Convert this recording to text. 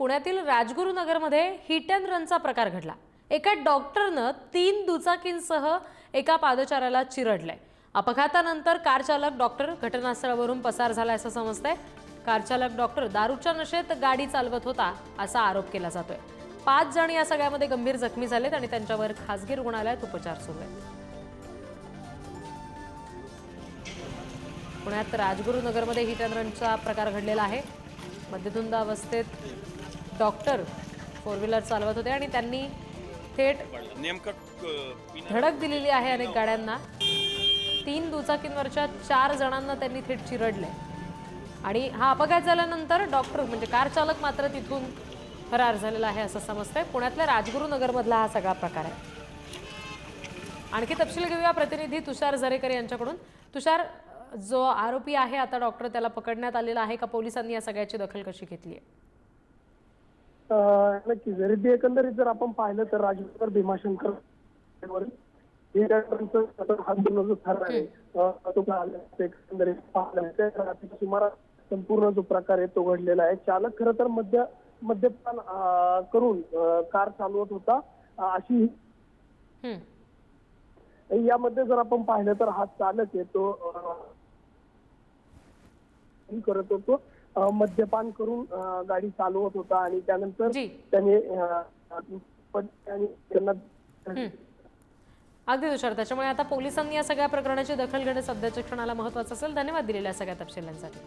पुण्यातील राजगुरुनगरमध्ये hit and रनचा प्रकार घडला। एका डॉक्टरनं 3 दुचाकींसह एका पादचाऱ्याला चिरडलंय। अपघातानंतर कार चालक डॉक्टर घटनास्थळावरून पसार झाला असं समजतंय। कार चालक डॉक्टर दारूच्या नशेत गाडी चालवत होता असा आरोप केला जातोय। 5 जण या सगळ्यामध्ये गंभीर जखमी झालेत आणि त्यांच्यावर खासगी रुग्णालयात उपचार सुरू आहेत। पुण्यात राजगुरुनगरमध्ये हिट अँड रनचा प्रकार घडलेला आहे। मध्यधुंद अवस्थेत डॉक्टर 4 व्हीलर चालवत होते आणि त्यांनी थेट धडक दिलेली आहे अनेक गाड्यांना। 3 दुचाकींवरच्या 4 जणांना त्यांनी थेट चिरडले आणि हा अपघात झाल्यानंतर डॉक्टर म्हणजे कार चालक मात्र तिथून फरार झालेला आहे असं समजतंय। पुण्यातल्या राजगुरुनगरमधला हा सगळा प्रकार आहे। आणखी तपशील घेऊया प्रतिनिधी तुषार झरेकर यांच्याकडून। तुषार, जो आरोपी आहे आता डॉक्टर त्याला पकडण्यात आलेला आहे का? पोलिसांनी या सगळ्याची दखल कशी घेतली आहे? नक्की जरी एकंदरीत जर आपण पाहिलं तर राजगुरुनगर भीमाशंकर सुमारास संपूर्ण जो प्रकार आहे तो घडलेला आहे। चालक खरं तर मद्यपान करून कार चालवत होता अशी यामध्ये जर आपण पाहिलं तर हा चालक आहे तो करत होतो, मद्यपान करून गाडी चालवत होता आणि त्यानंतर त्याने अगदी तुषार, त्याच्यामुळे आता पोलिसांनी या सगळ्या प्रकरणाची दखल घेणं सध्याच्या क्षणाला महत्त्वाचं असेल। धन्यवाद दिलेल्या सगळ्या तपशिलांसाठी।